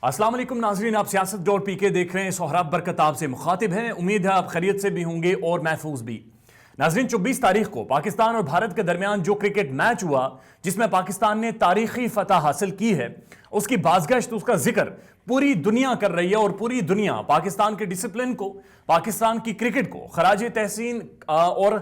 अस्सलाम वालेकुम नाजरीन, आप सियासत.pk देख रहे हैं। सोहराब बरकत आपसे मुखातिब हैं। उम्मीद है आप खैरियत से भी होंगे और महफूज भी। नाजरीन, 24 तारीख को पाकिस्तान और भारत के दरमियान जो क्रिकेट मैच हुआ, जिसमें पाकिस्तान ने तारीखी फतह हासिल की है, उसकी बाज़गश्त, उसका जिक्र पूरी दुनिया कर रही है और पूरी दुनिया पाकिस्तान के डिसिप्लिन को, पाकिस्तान की क्रिकेट को खराज तहसीन और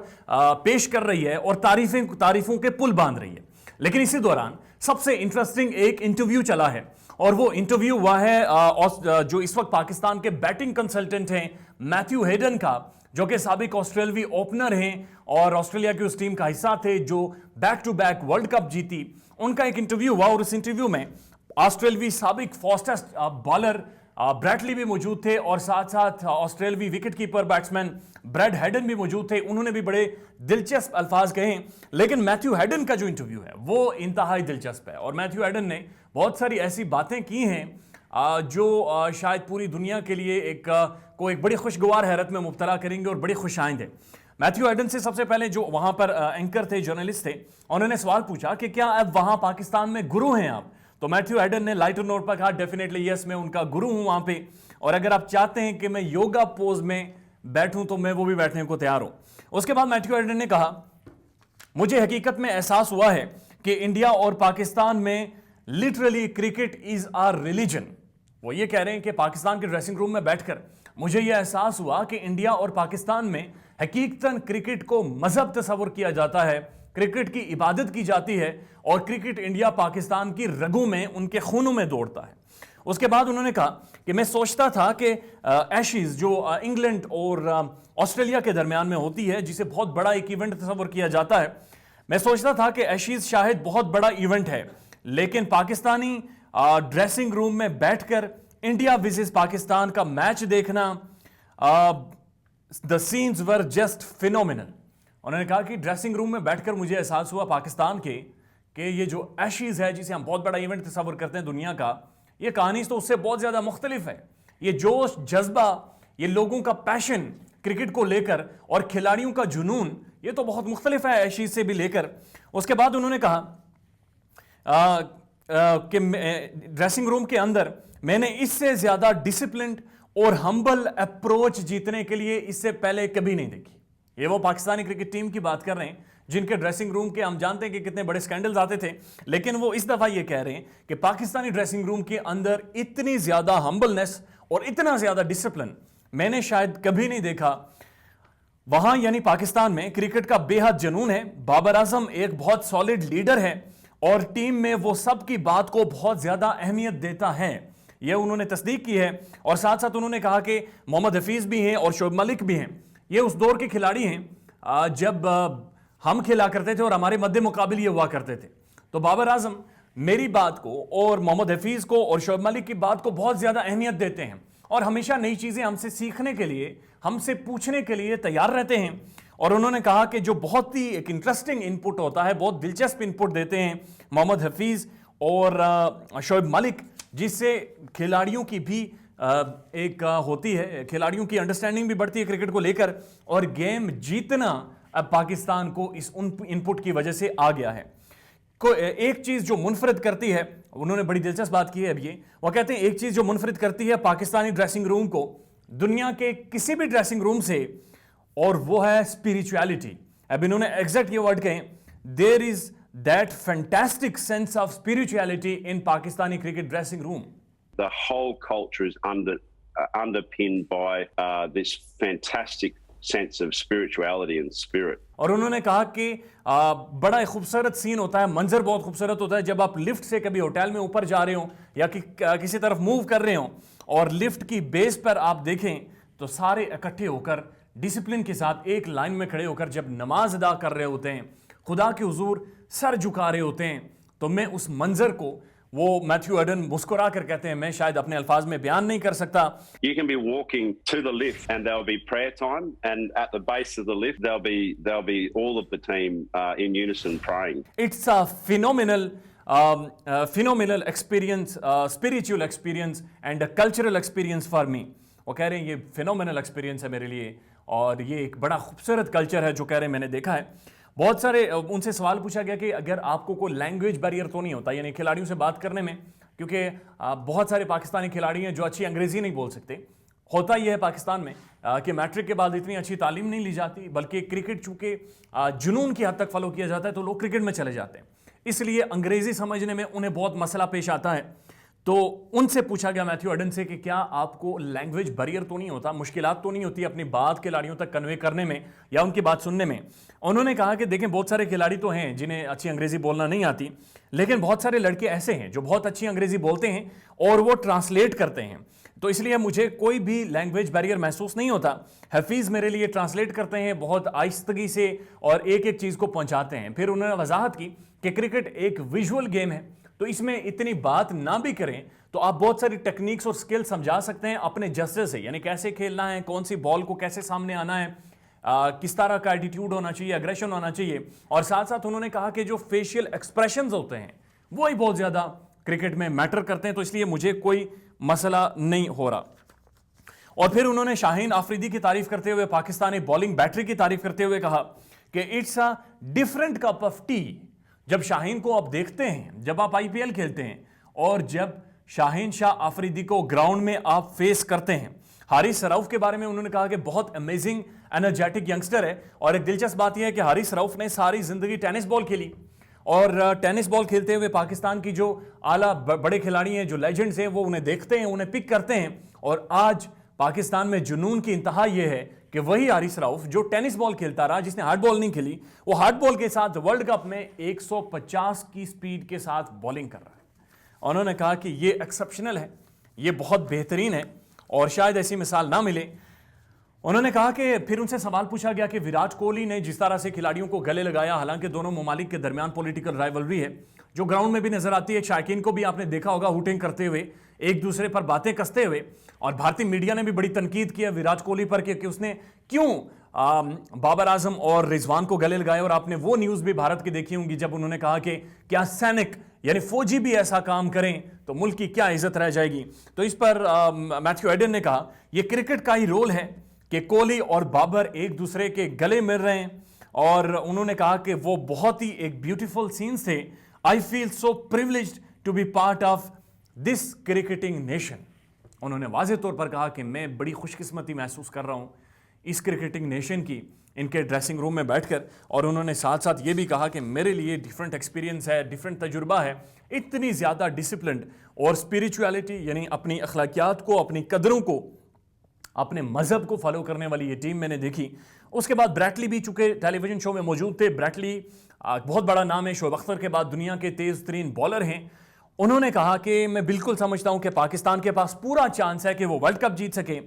पेश कर रही है और तारीफों के पुल बांध रही है। लेकिन इसी दौरान सबसे इंटरेस्टिंग एक इंटरव्यू चला है और वो इंटरव्यू हुआ है जो इस वक्त पाकिस्तान के बैटिंग कंसल्टेंट हैं मैथ्यू हेडन का, जो कि साबिक ऑस्ट्रेलवी ओपनर हैं और ऑस्ट्रेलिया की उस टीम का हिस्सा थे जो back to back world cup जीती। उनका एक इंटरव्यू हुआ और उस इंटरव्यू में ऑस्ट्रेलवी साबिक फास्टेस्ट बॉलर ब्रैडली भी मौजूद थे और साथ साथ ऑस्ट्रेलवी wicket keeper batsman Brad Haddin भी मौजूद थे। उन्होंने भी बड़े दिलचस्प अल्फाज कहे। लेकिन मैथ्यू हेडन का जो इंटरव्यू है वो इंतहाई दिलचस्प है और मैथ्यू हेडन ने बहुत सारी ऐसी बातें की हैं जो शायद पूरी दुनिया के लिए एक बड़ी खुशगवार हैरत में मुब्तला करेंगे और बड़ी खुशाइंद है। मैथ्यू हेडन से सबसे पहले जो वहां पर एंकर थे, जर्नलिस्ट थे, उन्होंने सवाल पूछा कि क्या अब वहां पाकिस्तान में गुरु हैं आप? तो मैथ्यू हेडन ने लाइटर नोट पर कहा, डेफिनेटली यस, मैं उनका गुरु हूं वहां पे, और अगर आप चाहते हैं कि मैं योगा पोज में बैठूं तो मैं वो भी बैठने को तैयार हूं। उसके बाद मैथ्यू हेडन ने कहा, मुझे हकीकत में एहसास हुआ है कि इंडिया और पाकिस्तान में literally cricket is our religion. वो ये कह रहे हैं कि पाकिस्तान के ड्रेसिंग रूम में बैठकर मुझे यह एहसास हुआ कि इंडिया और पाकिस्तान में हकीकतन क्रिकेट को मजहब तस्वुर किया जाता है, क्रिकेट की इबादत की जाती है और क्रिकेट इंडिया पाकिस्तान की रगों में, उनके खूनों में दौड़ता है। उसके बाद उन्होंने कहा कि मैं सोचता था कि एशेज जो इंग्लैंड और ऑस्ट्रेलिया के दरमियान में होती है, जिसे बहुत बड़ा एक इवेंट तस्वुर किया जाता है, मैं सोचता था कि एशेज शायद बहुत बड़ा इवेंट है, लेकिन पाकिस्तानी ड्रेसिंग रूम में बैठकर इंडिया विसेस पाकिस्तान का मैच देखना, the scenes were just phenomenal. उन्होंने कहा कि ड्रेसिंग रूम में बैठकर मुझे एहसास हुआ पाकिस्तान के कि ये जो एशेज है, जिसे हम बहुत बड़ा इवेंट तस्वुर करते हैं दुनिया का, ये कहानी तो उससे बहुत ज्यादा मुख्तलिफ है। ये जोश, जज्बा, ये लोगों का पैशन क्रिकेट को लेकर और खिलाड़ियों का जुनून, ये तो बहुत मुख्तलिफ है एशेज से भी लेकर। उसके बाद उन्होंने कहा कि ड्रेसिंग रूम के अंदर मैंने इससे ज्यादा डिसिप्लिन्ड और हम्बल अप्रोच जीतने के लिए इससे पहले कभी नहीं देखी। ये वो पाकिस्तानी क्रिकेट टीम की बात कर रहे हैं जिनके ड्रेसिंग रूम के हम जानते हैं कि कितने बड़े स्कैंडल्स आते थे, लेकिन वो इस दफा ये कह रहे हैं कि पाकिस्तानी ड्रेसिंग रूम के अंदर इतनी ज्यादा हम्बलनेस और इतना ज्यादा डिसिप्लिन मैंने शायद कभी नहीं देखा। वहां यानी पाकिस्तान में क्रिकेट का बेहद जुनून है। बाबर आजम एक बहुत सॉलिड लीडर है और टीम में वो सब की बात को बहुत ज्यादा अहमियत देता है, यह उन्होंने तस्दीक की है। और साथ साथ उन्होंने कहा कि मोहम्मद हफीज भी हैं और शोएब मलिक भी हैं, ये उस दौर के खिलाड़ी हैं जब हम खेला करते थे और हमारे मध्य मुकाबिल ये हुआ करते थे। तो बाबर आजम मेरी बात को और मोहम्मद हफीज को और शोएब मलिक की बात को बहुत ज्यादा अहमियत देते हैं और हमेशा नई चीजें हमसे सीखने के लिए, हमसे पूछने के लिए तैयार रहते हैं। और उन्होंने कहा कि जो बहुत ही एक इंटरेस्टिंग इनपुट होता है, बहुत दिलचस्प इनपुट देते हैं मोहम्मद हफीज और शोएब मलिक, जिससे खिलाड़ियों की भी एक होती है, खिलाड़ियों की अंडरस्टैंडिंग भी बढ़ती है क्रिकेट को लेकर, और गेम जीतना अब पाकिस्तान को इस इनपुट की वजह से आ गया है। एक चीज जो मुनफरिद करती है, उन्होंने बड़ी दिलचस्प बात की है अब ये, वो कहते हैं एक चीज जो मुनफरिद करती है पाकिस्तानी ड्रेसिंग रूम को दुनिया के किसी भी ड्रेसिंग रूम से, और वो है स्पिरिचुअलिटी। अब इन्होंने एग्जैक्ट ये वर्ड कहे, there is that fantastic sense of spirituality in Pakistani cricket dressing room. The whole culture is underpinned by this fantastic sense of spirituality and spirit. और उन्होंने कहा कि बड़ा एक खूबसूरत सीन होता है, मंजर बहुत खूबसूरत होता है जब आप लिफ्ट से कभी होटल में ऊपर जा रहे हो या किसी तरफ मूव कर रहे हो और लिफ्ट की बेस पर आप देखें तो सारे इकट्ठे होकर डिसिप्लिन के साथ एक लाइन में खड़े होकर जब नमाज अदा कर रहे होते हैं, खुदा के हुजूर सर झुका रहे होते हैं, तो मैं उस मंजर को, वो मैथ्यू हेडन मुस्कुरा कर कहते हैं, मैं शायद अपने अल्फाज में बयान नहीं कर सकता। You can be walking to the lift and there'll be prayer time, and at the base of the lift there'll be all of the team in unison praying. It's a phenomenal experience, spiritual experience and a cultural experience for me. वो कह रहे हैं ये phenomenal experience है मेरे लिए और ये एक बड़ा खूबसूरत कल्चर है जो कह रहे हैं मैंने देखा है। बहुत सारे उनसे सवाल पूछा गया कि अगर आपको कोई लैंग्वेज बैरियर तो नहीं होता, यानी खिलाड़ियों से बात करने में क्योंकि बहुत सारे पाकिस्तानी खिलाड़ी हैं जो अच्छी अंग्रेजी नहीं बोल सकते। होता यह है पाकिस्तान में कि मैट्रिक के बाद इतनी अच्छी तालीम नहीं ली जाती, बल्कि क्रिकेट चूंकि जुनून की हद तक फॉलो किया जाता है तो लोग क्रिकेट में चले जाते हैं, इसलिए अंग्रेजी समझने में उन्हें बहुत मसला पेश आता है। तो उनसे पूछा गया मैथ्यू एडन से कि क्या आपको लैंग्वेज बैरियर तो नहीं होता, मुश्किलात तो नहीं होती अपनी बात खिलाड़ियों तक कन्वे करने में या उनकी बात सुनने में। उन्होंने कहा कि देखें, बहुत सारे खिलाड़ी तो हैं जिन्हें अच्छी अंग्रेजी बोलना नहीं आती, लेकिन बहुत सारे लड़के ऐसे हैं जो बहुत अच्छी अंग्रेजी बोलते हैं और वो ट्रांसलेट करते हैं, तो इसलिए मुझे कोई भी लैंग्वेज बैरियर महसूस नहीं होता। हफीज मेरे लिए ट्रांसलेट करते हैं बहुत आहिस्तगी से और एक एक चीज को पहुंचाते हैं। फिर उन्होंने वजाहत की कि क्रिकेट एक विजुअल गेम है, तो इसमें इतनी बात ना भी करें तो आप बहुत सारी टेक्निक्स और स्किल समझा सकते हैं अपने जस्से से, यानी कैसे खेलना है, कौन सी बॉल को कैसे सामने आना है, किस तरह का एटीट्यूड होना चाहिए, एग्रेशन होना चाहिए। और साथ साथ उन्होंने कहा कि जो फेशियल एक्सप्रेशंस होते हैं वो ही बहुत ज्यादा क्रिकेट में मैटर करते हैं, तो इसलिए मुझे कोई मसला नहीं हो रहा। और फिर उन्होंने शाहीन आफरीदी की तारीफ करते हुए पाकिस्तानी बॉलिंग बैटरी की तारीफ करते हुए कहा कि it's a different cup of T. जब शाहीन को आप देखते हैं, जब आप आईपीएल खेलते हैं और जब शाहीन शाह आफरीदी को ग्राउंड में आप फेस करते हैं। हारिस रऊफ के बारे में उन्होंने कहा कि बहुत अमेजिंग एनर्जेटिक यंगस्टर है, और एक दिलचस्प बात यह है कि हारिस रऊफ ने सारी जिंदगी टेनिस बॉल खेली, और टेनिस बॉल खेलते हुए पाकिस्तान की जो आला बड़े खिलाड़ी हैं, जो लेजेंड्स हैं, वो उन्हें देखते हैं, उन्हें पिक करते हैं। और आज पाकिस्तान में जुनून की इंतहा यह है कि वही हारिस रऊफ जो टेनिस बॉल खेलता रहा, जिसने हार्ड बॉल नहीं खेली, वो हार्ड बॉल के साथ वर्ल्ड कप में 150 की स्पीड के साथ बॉलिंग कर रहा है। उन्होंने कहा कि ये एक्सेप्शनल है, ये बहुत बेहतरीन है और शायद ऐसी मिसाल ना मिले। उन्होंने कहा कि फिर उनसे सवाल पूछा गया कि विराट कोहली ने जिस तरह से खिलाड़ियों को गले लगाया, हालांकि दोनों ममालिक के दरमियान पॉलिटिकल राइवलरी है जो ग्राउंड में भी नजर आती है, शायकीन को भी आपने देखा होगा हुटिंग करते हुए, एक दूसरे पर बातें कसते हुए। और भारतीय मीडिया ने भी बड़ी तनकीद की है विराट कोहली पर कि उसने क्यों बाबर आजम और रिजवान को गले लगाए। और आपने वो न्यूज भी भारत की देखी होंगी जब उन्होंने कहा कि क्या सैनिक यानी फौजी भी ऐसा काम करें तो मुल्क की क्या इज्जत रह जाएगी। तो इस पर मैथ्यू एडन ने कहा यह क्रिकेट का ही रोल है कि कोहली और बाबर एक दूसरे के गले मिल रहे हैं, और उन्होंने कहा कि वो बहुत ही एक ब्यूटीफुल सीन्स थे। I feel so privileged to be part of this cricketing nation. उन्होंने वाज़ेह तौर पर कहा कि मैं बड़ी खुशकिस्मती महसूस कर रहा हूं इस क्रिकेटिंग नेशन की, इनके ड्रेसिंग रूम में बैठकर। और उन्होंने साथ साथ ये भी कहा कि मेरे लिए डिफरेंट एक्सपीरियंस है, डिफरेंट तजुर्बा है। इतनी ज़्यादा डिसिप्लिन और स्पिरिचुअलिटी यानी अपनी अखलाकियात को, अपनी कदरों को, अपने मजहब को फॉलो करने वाली ये टीम मैंने देखी। उसके बाद ब्रैटली भी चूंकि टेलीविजन शो में मौजूद थे। ब्रैटली बहुत बड़ा नाम है, शोएब अख्तर के बाद दुनिया के तेज तरीन बॉलर हैं। उन्होंने कहा कि मैं बिल्कुल समझता हूं कि पाकिस्तान के पास पूरा चांस है कि वो वर्ल्ड कप जीत सके।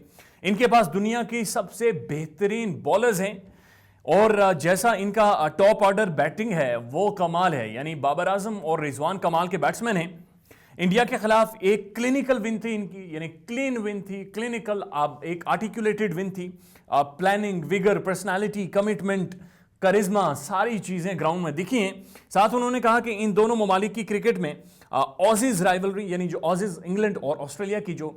इनके पास दुनिया की सबसे बेहतरीन बॉलर्स हैं, और जैसा इनका टॉप ऑर्डर बैटिंग है वो कमाल है, यानी बाबर आजम और रिजवान कमाल के बैट्समैन हैं। इंडिया के खिलाफ एक क्लिनिकल विन थी इनकी, यानी क्लीन विन थी, क्लिनिकल एक आर्टिकुलेटेड विन थी। प्लानिंग, विगर, पर्सनालिटी, कमिटमेंट, करिश्मा, सारी चीजें ग्राउंड में दिखी हैं। साथ उन्होंने कहा कि इन दोनों ममालिक की क्रिकेट में ऑजीज राइवलरी यानी जो ऑजीज इंग्लैंड और ऑस्ट्रेलिया की जो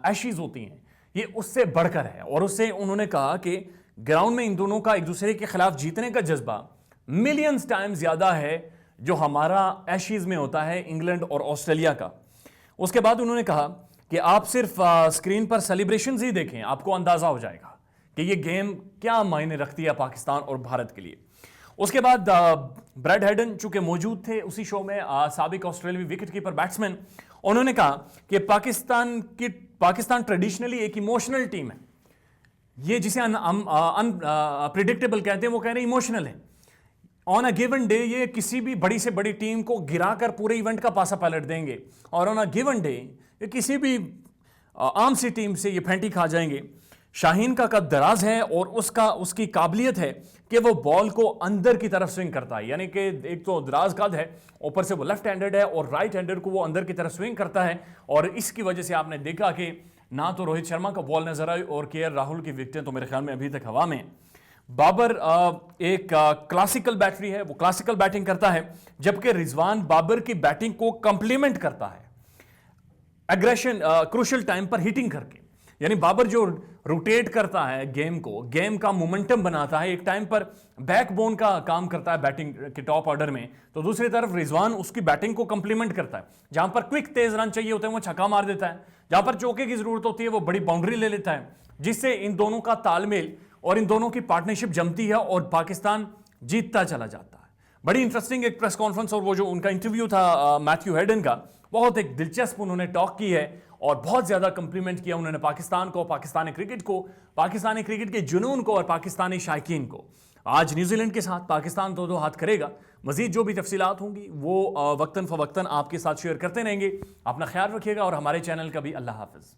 एशेज होती हैं ये उससे बढ़कर है, और उससे उन्होंने कहा कि ग्राउंड में इन दोनों का एक दूसरे के खिलाफ जीतने का जज्बा मिलियंस टाइम ज्यादा है जो हमारा एशेज में होता है इंग्लैंड और ऑस्ट्रेलिया का। उसके बाद उन्होंने कहा कि आप सिर्फ स्क्रीन पर सेलिब्रेशंस ही देखें, आपको अंदाजा हो जाएगा कि ये गेम क्या मायने रखती है पाकिस्तान और भारत के लिए। उसके बाद ब्रैड हेडन चूंकि मौजूद थे उसी शो में, साबिक ऑस्ट्रेलियावी विकेटकीपर बैट्समैन, उन्होंने कहा कि पाकिस्तान ट्रेडिशनली एक इमोशनल टीम है। ये जिसे अनप्रिडिक्टेबल कहते हैं, वो कह रहे हैं इमोशनल है। ऑन अ गिवन डे ये किसी भी बड़ी से बड़ी टीम को गिराकर पूरे इवेंट का पासा पलट देंगे, और ऑन अ गिवन डे ये किसी भी आम सी टीम से ये फेंटी खा जाएंगे। शाहीन का कद दराज है और उसकी काबिलियत है कि वो बॉल को अंदर की तरफ स्विंग करता है, यानी कि एक तो दराज कद है, ऊपर से वो लेफ्ट हैंडेड है और राइट हैंडेड को वो अंदर की तरफ स्विंग करता है। और इसकी वजह से आपने देखा कि ना तो रोहित शर्मा का बॉल नजर आई और केएल राहुल की विकेटें तो मेरे ख्याल में अभी तक हवा में। बाबर एक क्लासिकल बैटरी है, वो क्लासिकल बैटिंग करता है, जबकि रिजवान बाबर की बैटिंग को कंप्लीमेंट करता है एग्रेशन क्रूशियल टाइम पर हिटिंग करके। यानी बाबर जो रोटेट करता है गेम को, गेम का मोमेंटम बनाता है, एक टाइम पर बैकबोन का काम करता है बैटिंग के टॉप ऑर्डर में, तो दूसरी तरफ रिजवान उसकी बैटिंग को कंप्लीमेंट करता है। जहां पर क्विक तेज रन चाहिए होते हैं वो छक्का मार देता है, जहां पर चौके की जरूरत होती है वो बड़ी बाउंड्री ले लेता है, जिससे इन दोनों का तालमेल और इन दोनों की पार्टनरशिप जमती है और पाकिस्तान जीतता चला जाता है। बड़ी इंटरेस्टिंग एक प्रेस कॉन्फ्रेंस और वो जो उनका इंटरव्यू था मैथ्यू हेडन का, बहुत एक दिलचस्प उन्होंने टॉक की है और बहुत ज्यादा कंप्लीमेंट किया उन्होंने पाकिस्तान को, पाकिस्तानी क्रिकेट को, पाकिस्तानी क्रिकेट के जुनून को और पाकिस्तानी शायकीन को। आज न्यूजीलैंड के साथ पाकिस्तान दो हाथ करेगा। मजीद जो भी तफसीलात होंगी वो वक्तन फवक्तन आपके साथ शेयर करते रहेंगे। अपना ख्याल रखिएगा और हमारे चैनल का भी। अल्लाह हाफिज।